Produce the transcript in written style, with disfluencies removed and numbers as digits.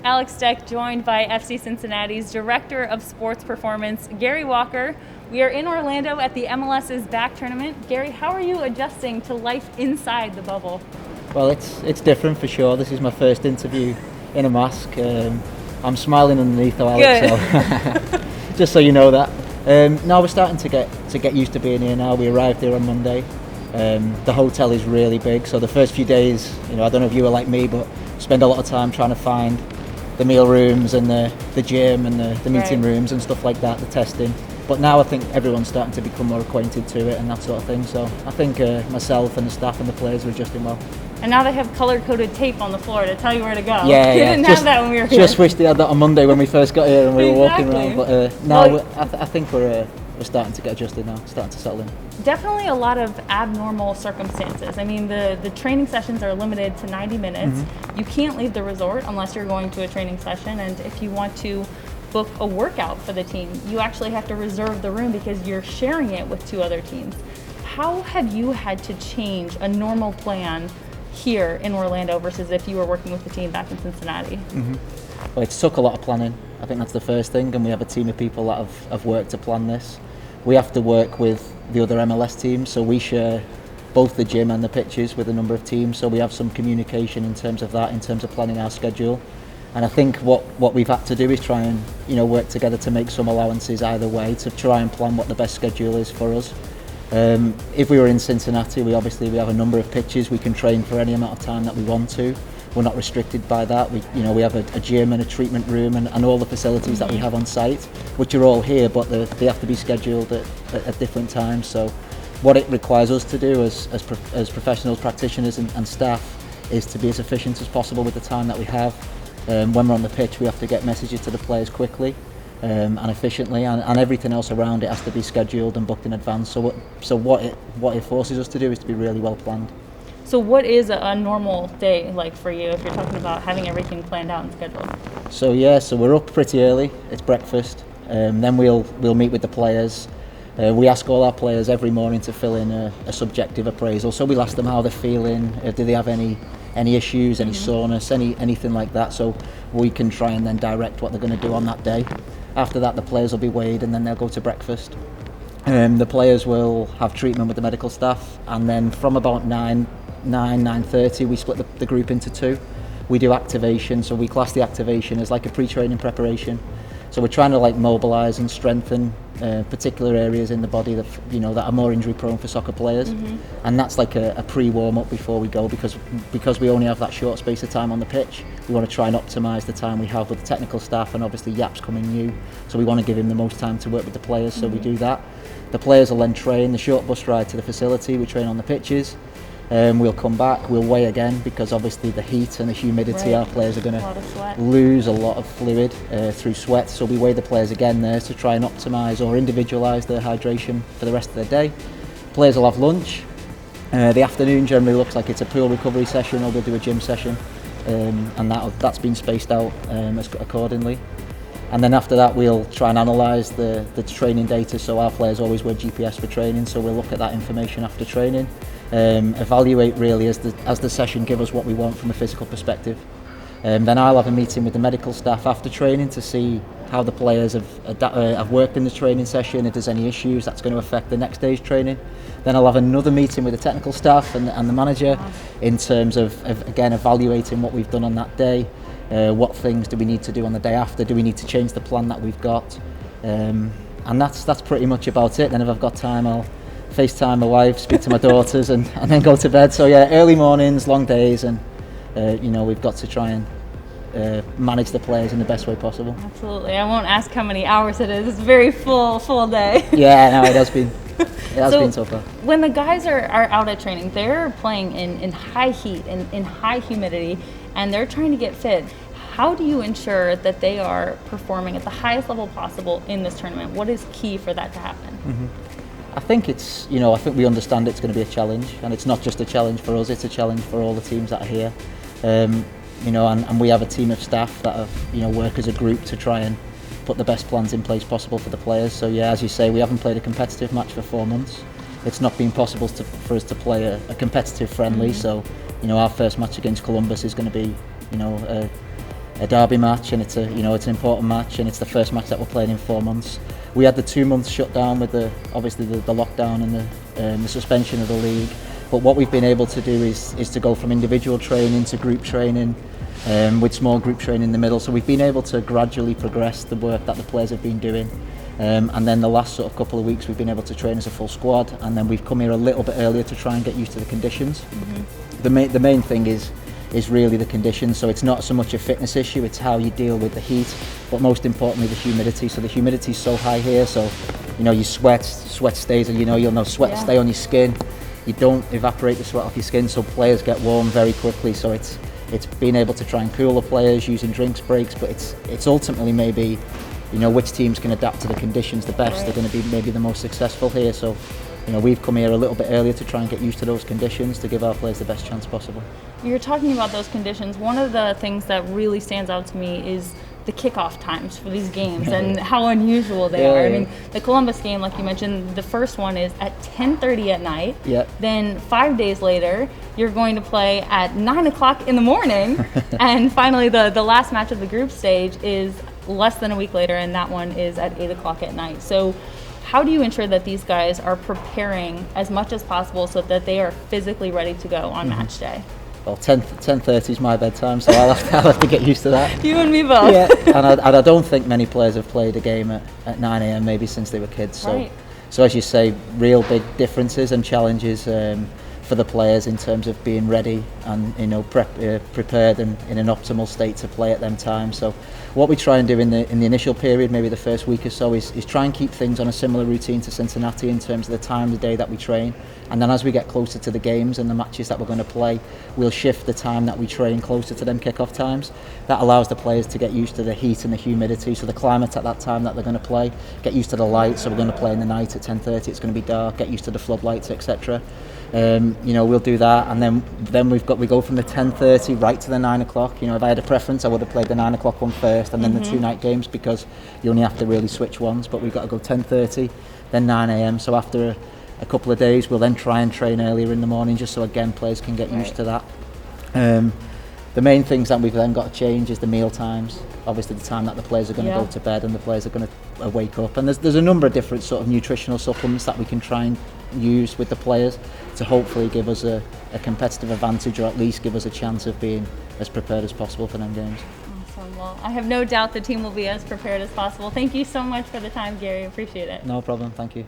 Alex Stec, joined by FC Cincinnati's Director of Sports Performance, Gary Walker. We are in Orlando at the MLS's back tournament. Gary, how are you adjusting to life inside the bubble? Well, it's different for sure. This is my first interview in a mask. I'm smiling underneath though, Alex, so just so you know that. Now we're starting to get used to being here now. We arrived here on Monday. The hotel is really big, so the first few days, I don't know if you were like me, but spend a lot of time trying to find the meal rooms and the gym and the meeting rooms and stuff like that, the testing. But now I think everyone's starting to become more acquainted to it and that sort of thing. So I think myself and the staff and the players are adjusting well. And now they have color-coded tape on the floor to tell you where to go. Yeah, they didn't have that when we were here. Just wish they had that on Monday when we first got here and we were walking around. But now I think we're starting to get adjusted now, starting to settle in. Definitely a lot of abnormal circumstances. I mean, the training sessions are limited to 90 minutes. Mm-hmm. You can't leave the resort unless you're going to a training session, and if you want to book a workout for the team, you actually have to reserve the room because you're sharing it with two other teams. How have you had to change a normal plan here in Orlando versus if you were working with the team back in Cincinnati? Mm-hmm. Well, it's took a lot of planning. I think that's the first thing, and we have a team of people that have worked to plan this. We have to work with the other MLS teams, so we share both the gym and the pitches with a number of teams, so we have some communication in terms of that, in terms of planning our schedule. And I think what we've had to do is try and work together to make some allowances either way, to try and plan what the best schedule is for us. If we were in Cincinnati, we have a number of pitches. We can train for any amount of time that we want to. We're not restricted by that. We have a gym and a treatment room and all the facilities that we have on site, which are all here, but they have to be scheduled at different times. So what it requires us to do as professionals, practitioners and staff is to be as efficient as possible with the time that we have. When we're on the pitch, we have to get messages to the players quickly and efficiently, and everything else around it has to be scheduled and booked in advance. So what it forces us to do is to be really well planned. So what is a normal day like for you if you're talking about having everything planned out and scheduled? So we're up pretty early. It's breakfast. Then we'll meet with the players. We ask all our players every morning to fill in a subjective appraisal. So we'll ask them how they're feeling. Do they have any issues, any soreness, anything like that? So we can try and then direct what they're going to do on that day. After that, the players will be weighed and then they'll go to breakfast. The players will have treatment with the medical staff, and then from about 9:30 we split the group into two. We do activation, so we class the activation as like a pre-training preparation. So we're trying to mobilise and strengthen particular areas in the body that that are more injury prone for soccer players, and that's like a pre-warm up before we go, because we only have that short space of time on the pitch. We want to try and optimise the time we have with the technical staff, and obviously Yap's coming new, so we want to give him the most time to work with the players. So we do that. The players will then train the short bus ride to the facility. We train on the pitches. We'll come back, we'll weigh again, because obviously the heat and the humidity, our players are going to lose a lot of fluid through sweat, so we weigh the players again there to try and optimise or individualise their hydration for the rest of the day. Players will have lunch. The afternoon generally looks like it's a pool recovery session, or we'll do a gym session, and that's been spaced out accordingly. And then after that we'll try and analyse the training data, so our players always wear GPS for training, so we'll look at that information after training. Evaluate really as the session give us what we want from a physical perspective. Then I'll have a meeting with the medical staff after training to see how the players have worked in the training session. If there's any issues, that's going to affect the next day's training. Then I'll have another meeting with the technical staff and the manager in terms of again evaluating what we've done on that day. What things do we need to do on the day after? Do we need to change the plan that we've got? And that's pretty much about it. Then if I've got time, I'll FaceTime my wife, speak to my daughters, and then go to bed. So yeah, early mornings, long days, and we've got to try and manage the players in the best way possible. Absolutely. I won't ask how many hours it is. It's a very full day. Yeah, no, it has been. It has been so far. When the guys are out at training, they're playing in high heat and in high humidity, and they're trying to get fit. How do you ensure that they are performing at the highest level possible in this tournament? What is key for that to happen? I think it's, I think we understand it's going to be a challenge, and it's not just a challenge for us, it's a challenge for all the teams that are here. And we have a team of staff that have, work as a group to try and put the best plans in place possible for the players. So yeah, as you say, we haven't played a competitive match for 4 months. It's not been possible for us to play a competitive friendly. So, our first match against Columbus is going to be, derby match, and it's it's an important match, and it's the first match that we're playing in 4 months. We had the 2 months shutdown with obviously the lockdown and the suspension of the league. But what we've been able to do is to go from individual training to group training, with small group training in the middle. So we've been able to gradually progress the work that the players have been doing. And then the last sort of couple of weeks we've been able to train as a full squad, and then we've come here a little bit earlier to try and get used to the conditions. The main thing is really the conditions. So it's not so much a fitness issue, it's how you deal with the heat, but most importantly the humidity. So the humidity is so high here, so you sweat stays, and you'll know sweat stay on your skin. You don't evaporate the sweat off your skin, so players get warm very quickly. So it's being able to try and cool the players using drinks breaks, but it's ultimately maybe which teams can adapt to the conditions the best. Right. They're going to be maybe the most successful here. So we've come here a little bit earlier to try and get used to those conditions to give our players the best chance possible. You're talking about those conditions. One of the things that really stands out to me is the kickoff times for these games and how unusual they are. I mean, the Columbus game, like you mentioned, the first one is at 10:30 at night. Yeah. Then 5 days later, you're going to play at 9 o'clock in the morning. And finally, the last match of the group stage is less than a week later, and that one is at 8 o'clock at night. So how do you ensure that these guys are preparing as much as possible so that they are physically ready to go on match day? Well, 10:30 is my bedtime, so I'll have to get used to that. You and me both. Yeah, and I don't think many players have played a game at 9 a.m. maybe since they were kids. So, right. So as you say, real big differences and challenges for the players in terms of being ready and prepared and in an optimal state to play at them times. So what we try and do in the initial period, maybe the first week or so, is try and keep things on a similar routine to Cincinnati in terms of the time of the day that we train. And then as we get closer to the games and the matches that we're going to play, we'll shift the time that we train closer to them kick-off times. That allows the players to get used to the heat and the humidity, so the climate at that time that they're going to play, get used to the light. So we're going to play in the night at 10:30, it's going to be dark, get used to the floodlights, etc. We'll do that, and then we go from the 10:30 right to the 9 o'clock. If I had a preference, I would have played the 9 o'clock one first and then the 2 night games, because you only have to really switch ones. But we've got to go 10:30, then 9 a.m. So after a couple of days, we'll then try and train earlier in the morning, just so again players can get used to that. The main things that we've then got to change is the meal times. Obviously, the time that the players are going to go to bed and the players are going to wake up. And there's a number of different sort of nutritional supplements that we can try and use with the players to hopefully give us a competitive advantage, or at least give us a chance of being as prepared as possible for them games. Awesome. Well, I have no doubt the team will be as prepared as possible. Thank you so much for the time, Gary. Appreciate it. No problem. Thank you.